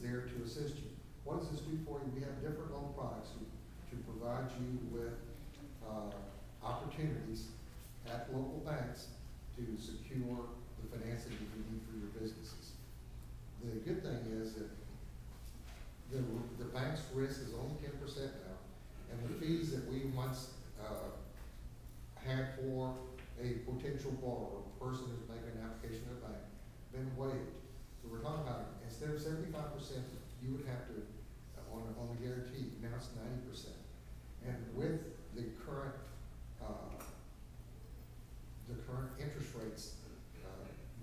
is there to assist you. What does this do for you? We have different loan products to provide you with opportunities at local banks to secure the financing that you need for your businesses. The good thing is that the bank's risk is only 10% now, and the fees that we once had for a potential borrower, a person who's making an application to a bank, been waived. So we're talking about, instead of 75%, you would have to, on the guarantee, now it's 90%. And with the current interest rates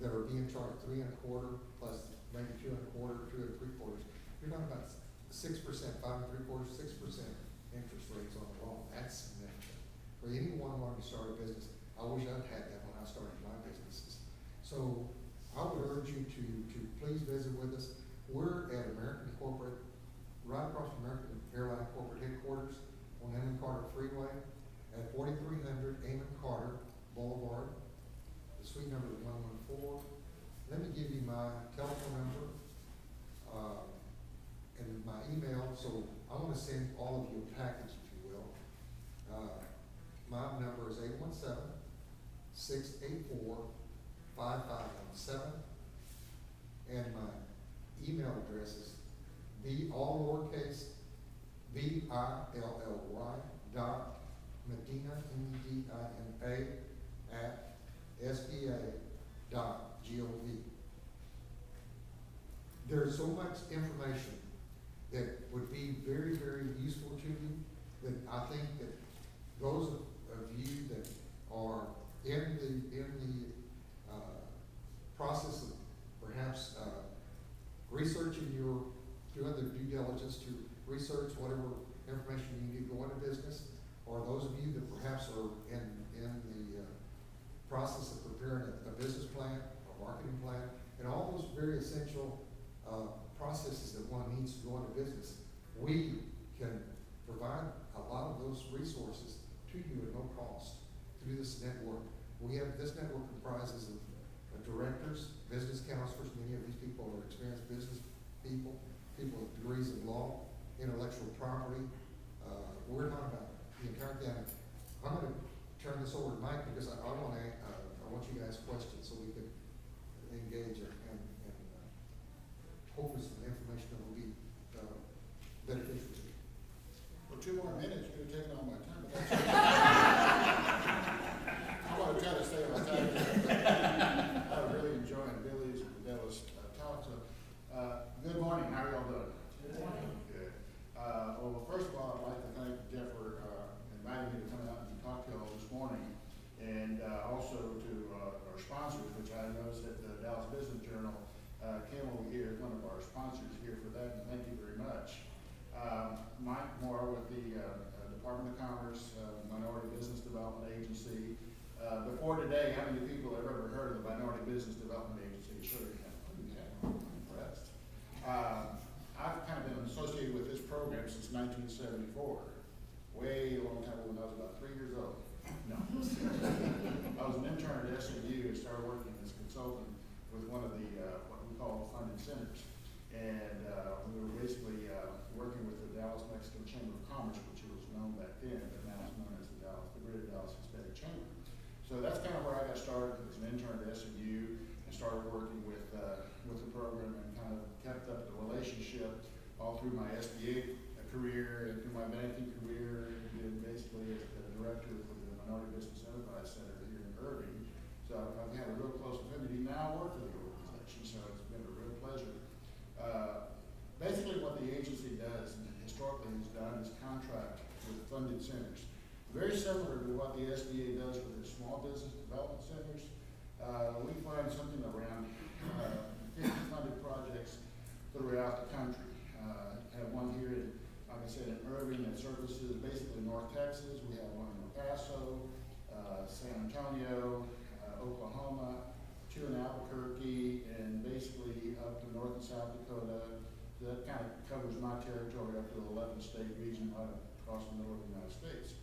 that are being charged, 3 1/4 plus maybe 2 1/4, 2 3/4, you're talking about 6%, 5 3/4, 6% interest rates on the loan. That's significant. For anyone wanting to start a business, I wish I'd had that when I started my businesses. So I would urge you to please visit with us. We're at American Corporate, right across from American Airline Corporate Headquarters on Amon Carter Freeway at 4300 Amon Carter Boulevard. The suite number is 114. Let me give you my telephone number and my email. So I want to send all of you a package, if you will. My number is 817-684-5517, and my email address is all lowercase VILLY.Medina MEDINA @SBA.gov. There's so much information that would be very, very useful to you that I think that those of you that are in the process of perhaps researching doing the due diligence to research whatever information you need to go into business, or those of you that perhaps are in the process of preparing a business plan or marketing plan, and all those very essential processes that one needs to go into business, we can provide a lot of those resources to you at no cost through this network. This network comprises of directors, business counselors. Many of these people are experienced business people with degrees in law, intellectual property. We're talking about the entire gamut. I'm going to turn this over to Mike because I want you to ask questions so we can engage and hopefully some information that will be beneficial to you. For 2 more minutes, you're taking all my time. But that's I want to try to stay on time. I was really enjoying Billy's and Adell's talk. So, good morning. How are y'all doing? Good morning. Good. Well, first of all, I'd like to thank Jeff for inviting me to come out and talk to y'all this morning, and also to our sponsors, which I noticed at the Dallas Business Journal came over here as one of our sponsors here for that, and thank you very much. Mike Mora with the Department of Commerce, Minority Business Development Agency. Before today, how many people have ever heard of the Minority Business Development Agency? Sure you have. Oh, you have. I'm impressed. I've kind of been associated with this program since 1974. Way a long time ago when I was about 3 years old. No. I was an intern at SMU and started working as a consultant with one of the what we call funded centers. And we were basically working with the Dallas Mexican Chamber of Commerce, which was known back then, but now it's known as the Greater Dallas Hispanic Chamber. So that's kind of where I got started as an intern at SMU and started working with the program and kind of kept up the relationship all through my SBA career and through my banking career, and basically as the director for the Minority Business Enterprise Center here in Irving. So I've had a real close affinity. Now I work for the organization, so it's been a real pleasure. Basically what the agency does, and historically has done, is contract with funded centers. Very similar to what the SBA does with its small business development centers. We find something around 50 funded projects throughout the country. Have one here in, like I said, in Irving that services basically North Texas. We have one in El Paso, San Antonio, Oklahoma, 2 in Albuquerque, and basically up to North and South Dakota. So that kind of covers my territory up to the 11th state region across the middle of the United States.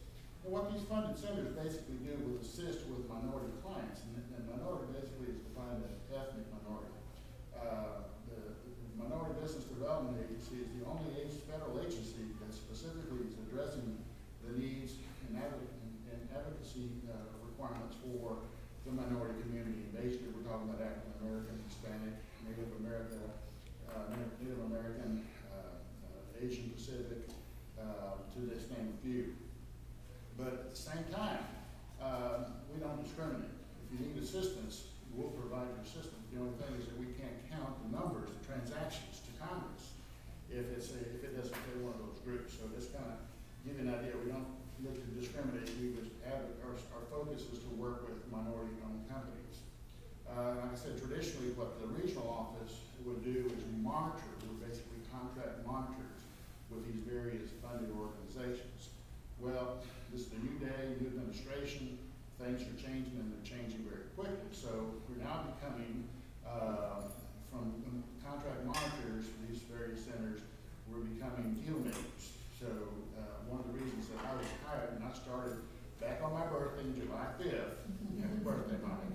And what these funded centers basically do is assist with minority clients, and minority basically is defined as ethnic minority. The Minority Business Development agency is the only federal agency that specifically is addressing the needs and advocacy requirements for the minority community. And basically, we're talking about African American, Hispanic, Native American, Asian Pacific, to just name a few. But at the same time, we don't discriminate. If you need assistance, we'll provide you assistance. The only thing is that we can't count the numbers, the transactions to Congress if it doesn't fit one of those groups. So just kind of give you an idea. We don't look to discriminate. Our focus is to work with minority-owned companies. Like I said, traditionally, what the regional office would do is monitor. We're basically contract monitors with these various funded organizations. Well, this is a new day, new administration. Things are changing, and they're changing very quickly. So we're now becoming, from contract monitors for these various centers, we're becoming deal makers. So one of the reasons that I was hired, and I started back on my birthday, July 5th. Happy birthday, Mike.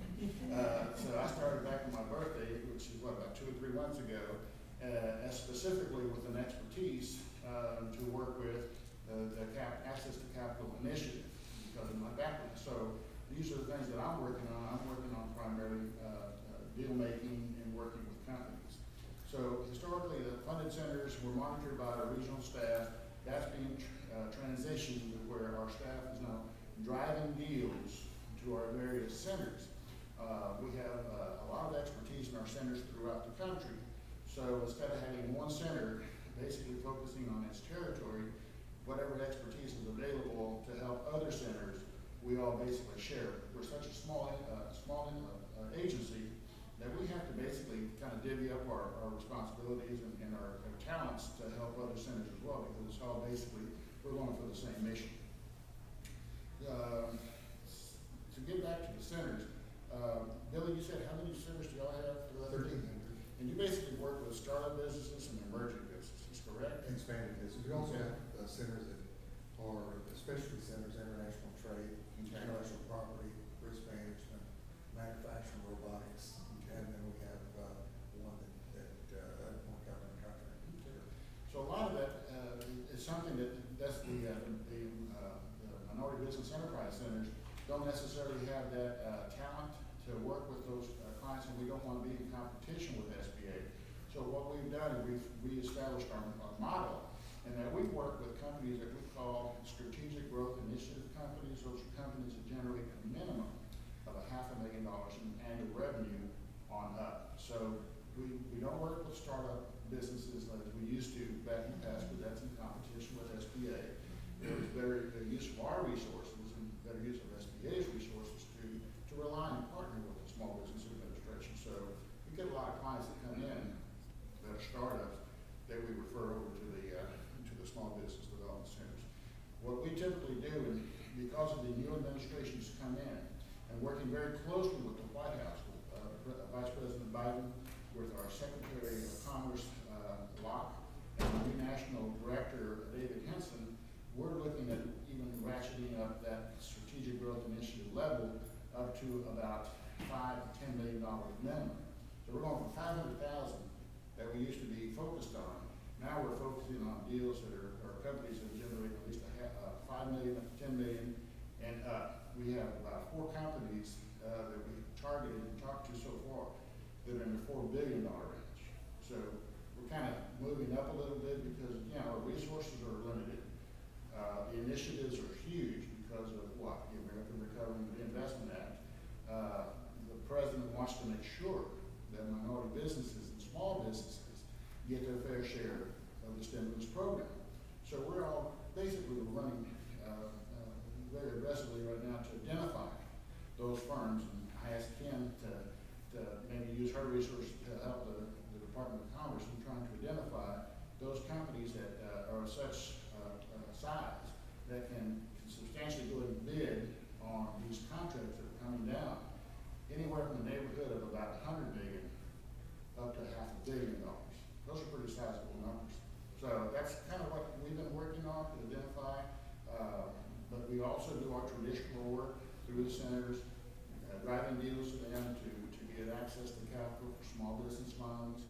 So I started back on my birthday, which is about 2 or 3 months ago, specifically with an expertise to work with the Access to Capital Initiative because of my background. So these are the things that I'm working on. I'm working on primarily deal making and working with companies. So historically, the funded centers were monitored by our regional staff. That's being transitioned to where our staff is now driving deals to our various centers. We have a lot of expertise in our centers throughout the country. So instead of having one center basically focusing on its territory, whatever expertise is available to help other centers, we all basically share. We're such a small agency that we have to basically kind of divvy up our responsibilities and our talents to help other centers as well, because it's all basically, we're going for the same mission. To get back to the centers, Billy, you said how many centers do y'all have? 1,300. And you basically work with startup businesses and emerging businesses, correct? Expanded business. We also have centers that are specialty centers, international trade, intellectual property, risk management, manufacturing, robotics, and then we have one that more government contract. So a lot of that is something that's the minority business enterprise centers don't necessarily have that talent to work with those clients, and we don't want to be in competition with SBA. So what we've done is we've reestablished our model, and that we work with companies that we call strategic growth initiative companies. Those are companies that generate a minimum of $500,000 in annual revenue on up. So we don't work with startup businesses like we used to back in the past, but that's in competition with SBA. There's better use of our resources and better use of SBA's resources to rely and partner with the Small Business Administration. So we get a lot of clients that come in that are startups that we refer over to the Small Business Development Centers. What we typically do, and because of the new administrations come in, and working very closely with the White House, with Vice President Biden, with our Secretary of Commerce, Locke, and our new National Director, David Henson, we're looking at even ratcheting up that strategic growth initiative level up to about $5 to $10 million minimum. So we're going from 500,000 that we used to be focused on. Now we're focusing on deals that are companies that generate at least $5 million, $10 million, and we have about 4 companies that we've targeted and talked to so far that are in the $4 billion range. So we're kind of moving up a little bit because, again, our resources are limited. The initiatives are huge because of what? The American Recovery and Reinvestment Act. The president wants to make sure that minority businesses and small businesses get their fair share of the stimulus program. So we're all basically running very aggressively right now to identify those firms, and I asked Kim to maybe use her resources to help the Department of Commerce in trying to identify those companies that are of such size that can substantially go and bid on these contracts that are coming down anywhere from the neighborhood of about $100 million up to $500 million. Those are pretty sizable numbers. So that's kind of what we've been working on to identify, but we also do our traditional work through the centers, driving deals to them to get access to capital for small business loans.